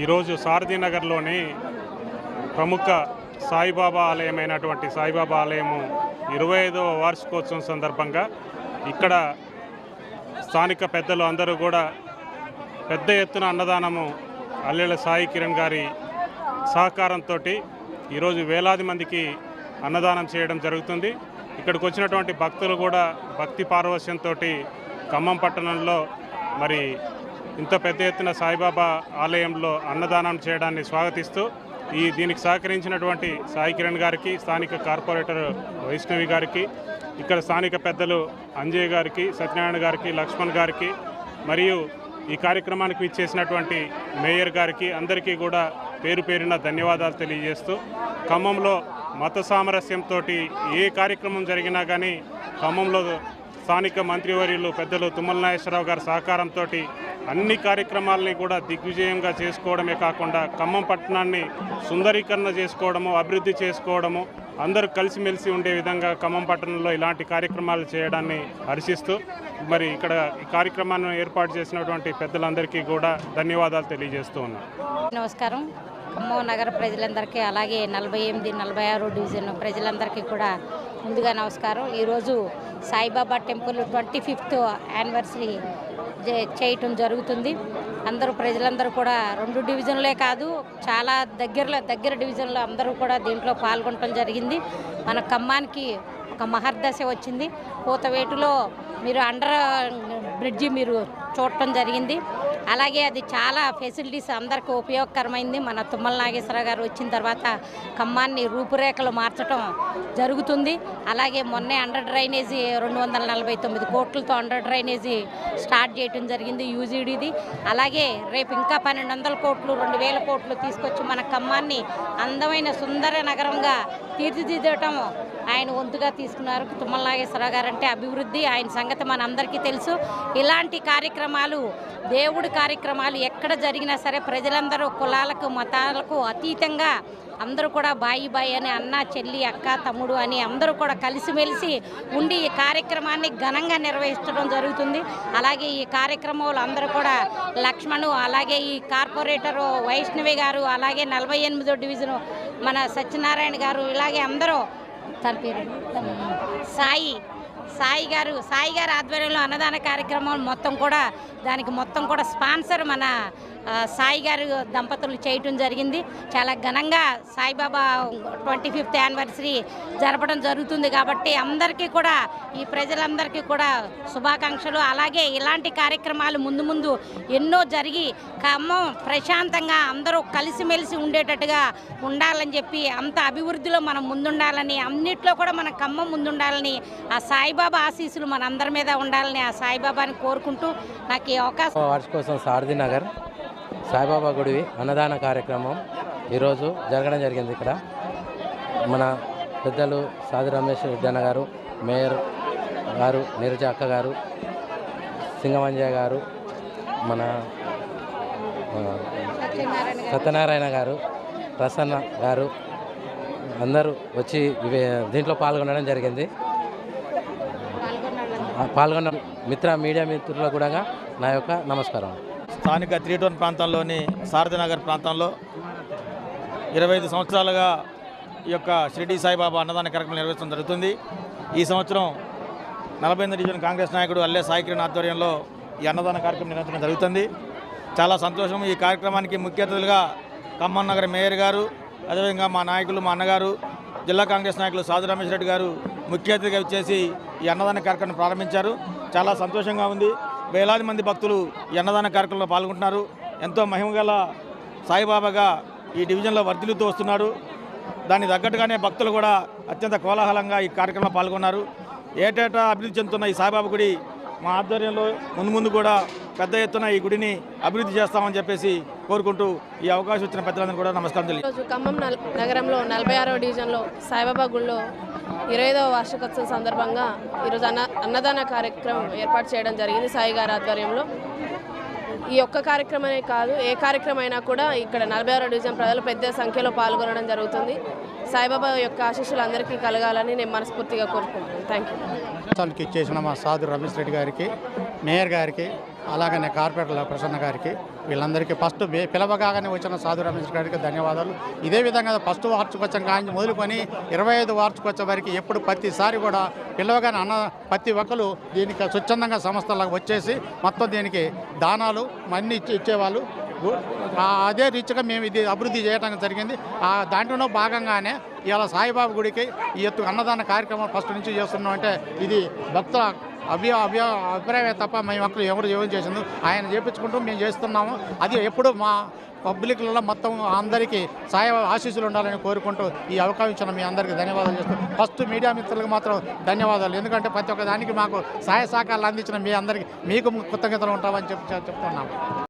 ఈరోజు సారథినగర్లోని ప్రముఖ సాయిబాబా ఆలయమైనటువంటి సాయిబాబా ఆలయము 25వ వార్షికోత్సవం సందర్భంగా ఇక్కడ స్థానిక పెద్దలు అందరూ కూడా పెద్ద ఎత్తున అన్నదానము అల్లెల సాయి కిరణ్ గారి సహకారంతో ఈరోజు వేలాది మందికి అన్నదానం చేయడం జరుగుతుంది. ఇక్కడికి వచ్చినటువంటి భక్తులు కూడా భక్తి పారవశ్యంతో ఖమ్మం పట్టణంలో మరి ఇంత పెద్ద ఎత్తున సాయిబాబా ఆలయంలో అన్నదానం చేయడాన్ని స్వాగతిస్తూ దీనికి సహకరించినటువంటి సాయి కిరణ్ గారికి, స్థానిక కార్పొరేటర్ వైష్ణవి గారికి, ఇక్కడ స్థానిక పెద్దలు అంజయ్ గారికి, సత్యనారాయణ గారికి, లక్ష్మణ్ గారికి, మరియు ఈ కార్యక్రమానికి ఇచ్చేసినటువంటి మేయర్ గారికి అందరికీ కూడా పేరు పేరున ధన్యవాదాలు తెలియజేస్తూ, ఖమ్మంలో మత సామరస్యంతో ఏ కార్యక్రమం జరిగినా కానీ ఖమ్మంలో స్థానిక మంత్రివర్యులు పెద్దలు తుమ్మల నాగేశ్వరరావు గారి సహకారంతో అన్ని కార్యక్రమాలని కూడా దిగ్విజయంగా చేసుకోవడమే కాకుండా ఖమ్మం పట్టణాన్ని సుందరీకరణ చేసుకోవడము, అభివృద్ధి చేసుకోవడము, అందరూ కలిసిమెలిసి ఉండే విధంగా ఖమ్మం పట్టణంలో ఇలాంటి కార్యక్రమాలు చేయడాన్ని హర్షిస్తూ మరి ఇక్కడ ఈ కార్యక్రమాన్ని ఏర్పాటు చేసినటువంటి పెద్దలందరికీ కూడా ధన్యవాదాలు తెలియజేస్తూ ఉన్నాను. నమస్కారం. ఖమ్మం నగర ప్రజలందరికీ, అలాగే 48, 46 డివిజన్ ప్రజలందరికీ కూడా ముందుగా నమస్కారం. ఈరోజు సాయిబాబా టెంపుల్ 25th యానివర్సరీ చేయటం జరుగుతుంది. ప్రజలందరూ కూడా 2 డివిజన్లే కాదు, చాలా దగ్గర డివిజన్లో అందరూ కూడా దీంట్లో పాల్గొనడం జరిగింది. మన ఖమ్మానికి ఒక మహర్దశ వచ్చింది. కూతవేటులో మీరు అండర్ బ్రిడ్జి మీరు చూడటం జరిగింది. అలాగే అది చాలా ఫెసిలిటీస్ అందరికీ ఉపయోగకరమైంది. మన తుమ్మల నాగేశ్వరరావు గారు వచ్చిన తర్వాత ఖమ్మాన్ని రూపురేఖలు మార్చడం జరుగుతుంది. అలాగే మొన్నే అండర్ డ్రైనేజీ 249 కోట్లతో అండర్ డ్రైనేజీ స్టార్ట్ చేయడం జరిగింది యూజీడీది. అలాగే రేపు ఇంకా 1200 కోట్లు 2000 కోట్లు తీసుకొచ్చి మన ఖమ్మాన్ని అందమైన సుందర నగరంగా తీర్చిదిద్దటం ఆయన వంతుగా తీసుకున్నారు. తుమ్మల నాగేశ్వరరావు గారు అంటే అభివృద్ధి, ఆయన సంగతి మన అందరికీ తెలుసు. ఇలాంటి కార్యక్రమాలు, దేవుడి కార్యక్రమాలు ఎక్కడ జరిగినా సరే ప్రజలందరూ కులాలకు మతాలకు అతీతంగా అందరూ కూడా బాయి అని, అన్న చెల్లి అక్క తమ్ముడు అని అందరూ కూడా కలిసిమెలిసి ఉండి ఈ కార్యక్రమాన్ని ఘనంగా నిర్వహించడం జరుగుతుంది. అలాగే ఈ కార్యక్రమంలో అందరూ కూడా లక్ష్మణు, అలాగే ఈ కార్పొరేటరు వైష్ణవి గారు, అలాగే 48వ డివిజను మన సత్యనారాయణ గారు, ఇలాగే అందరూ తన పేరు సాయి గారు ఆధ్వర్యంలో అన్నదాన కార్యక్రమం మొత్తం కూడా స్పాన్సర్ మన సాయి గారు దంపతులు చేయటం జరిగింది. చాలా ఘనంగా సాయిబాబా 25th యానివర్సరీ జరపడం జరుగుతుంది. కాబట్టి అందరికీ కూడా, ఈ ప్రజలందరికీ కూడా శుభాకాంక్షలు. అలాగే ఇలాంటి కార్యక్రమాలు ముందు ఎన్నో జరిగి ఖమ్మం ప్రశాంతంగా అందరూ కలిసిమెలిసి ఉండేటట్టుగా ఉండాలని చెప్పి, అంత అభివృద్ధిలో మనం ముందుండాలని, అన్నిట్లో కూడా మన ఖమ్మం ముందుండాలని, ఆ సాయిబాబా ఆశీస్సులు మన అందరి మీద ఉండాలని ఆ సాయిబాబాని కోరుకుంటూ నాకు ఈ అవకాశం. వార్షికోత్సవం సారథినగర్ సాయిబాబా గుడి అన్నదాన కార్యక్రమం ఈరోజు జరగడం జరిగింది. ఇక్కడ మన పెద్దలు సాది రమేష్ రెడ్డి గారు, మేయర్ గారు, నీరజ అక్క గారు, సింగమంజయ్య గారు, మన సత్యనారాయణ గారు, ప్రసన్న గారు అందరూ వచ్చి దీంట్లో పాల్గొనడం జరిగింది. పాల్గొన్న మీడియా మిత్రులకు కూడా నా యొక్క నమస్కారం. స్థానిక 3 ప్రాంతంలోని సారథినగర్ ప్రాంతంలో 25 సంవత్సరాలుగా ఈ యొక్క షిరిడి సాయిబాబా అన్నదాన కార్యక్రమం నిర్వహించడం జరుగుతుంది. ఈ సంవత్సరం 48వ డివిజన్ కాంగ్రెస్ నాయకుడు అల్లె సాయి కిరణ్ ఆధ్వర్యంలో ఈ అన్నదాన కార్యక్రమం నిర్వహించడం జరుగుతుంది. చాలా సంతోషం. ఈ కార్యక్రమానికి ముఖ్య అతిథులుగా ఖమ్మం నగర మేయర్ గారు, అదేవిధంగా మా నాయకులు, మా అన్నగారు జిల్లా కాంగ్రెస్ నాయకులు సాది రమేష్ రెడ్డి గారు ముఖ్య అతిథిగా వచ్చేసి ఈ అన్నదాన కార్యక్రమం ప్రారంభించారు. చాలా సంతోషంగా ఉంది. వేలాది మంది భక్తులు ఈ అన్నదాన కార్యక్రమంలో పాల్గొంటున్నారు. ఎంతో మహిమగల సాయిబాబాగా ఈ డివిజన్లో వర్ధిల్లుతూ వస్తున్నాడు. దానికి తగ్గట్టుగానే భక్తులు కూడా అత్యంత కోలాహలంగా ఈ కార్యక్రమంలో పాల్గొన్నారు. ఏటేటా అభివృద్ధి చెందుతున్న ఈ సాయిబాబా గుడి మా ఆధ్వర్యంలో ముందు కూడా పెద్ద ఎత్తున ఈ గుడిని అభివృద్ధి చేస్తామని చెప్పేసి కోరుకుంటూ ఈ అవకాశం ఇచ్చిన పెద్దలందరూ కూడా నమస్కారం తెలియదు. ఈరోజు ఖమ్మం నగరంలో 46వ డివిజన్లో సాయిబాబా గుడిలో 25వ వార్షికోత్సవం సందర్భంగా ఈరోజు అన్నదాన కార్యక్రమం ఏర్పాటు చేయడం జరిగింది సాయి గారి ఆధ్వర్యంలో. ఈ ఒక్క కార్యక్రమమే కాదు, ఏ కార్యక్రమం అయినా కూడా ఇక్కడ 46వ డివిజన్ ప్రజలు పెద్ద సంఖ్యలో పాల్గొనడం జరుగుతుంది. సాయిబాబా యొక్క ఆశీస్సులు అందరికీ కలగాలని నేను మనస్ఫూర్తిగా కోరుకుంటున్నాను. Thank you. ఇచ్చేసిన మా సాధు రమేష్ రెడ్డి గారికి, మేయర్ గారికి, అలాగనే కార్పొరేటర్ ప్రసన్న గారికి వీళ్ళందరికీ ఫస్ట్ పిలవగానే వచ్చిన సాధు రమేష్ గారికి ధన్యవాదాలు. ఇదే విధంగా ఫస్ట్ వార్షికోత్సవం కానీ మొదలుకొని 25 వార్షికోత్సవం వరకు ఎప్పుడు ప్రతిసారి కూడా పిలవగానే ప్రతి ఒక్కరు దీనికి స్వచ్ఛందంగా సంస్థలకు వచ్చేసి మొత్తం దీనికి దానాలు అన్నీ ఇచ్చేవాళ్ళు. అదే రీతిగా మేము ఇది అభివృద్ధి చేయడం జరిగింది. దాంట్లో భాగంగానే ఇవాళ సాయిబాబా గుడికి ఈ అన్నదాన కార్యక్రమం ఫస్ట్ నుంచి చేస్తున్నాం. అంటే ఇది భక్తుల అభిప్రాయమే తప్ప మేము అక్కడ ఎవరు ఏం చేసింది ఆయన చేపించుకుంటూ మేము చేస్తున్నాము. అది ఎప్పుడు మా పబ్లిక్లలో మొత్తం అందరికీ సాయిబాబా ఆశీస్సులు ఉండాలని కోరుకుంటూ ఈ అవకాశం ఇచ్చిన మీ అందరికీ ధన్యవాదాలు చేస్తూ ఫస్ట్ మీడియా మిత్రులకు మాత్రం ధన్యవాదాలు. ఎందుకంటే ప్రతి ఒక్క దానికి మాకు సహాయ సహకారాలు అందించిన మీ అందరికీ మీకు కృతజ్ఞతలు ఉంటామని చెప్తున్నాము.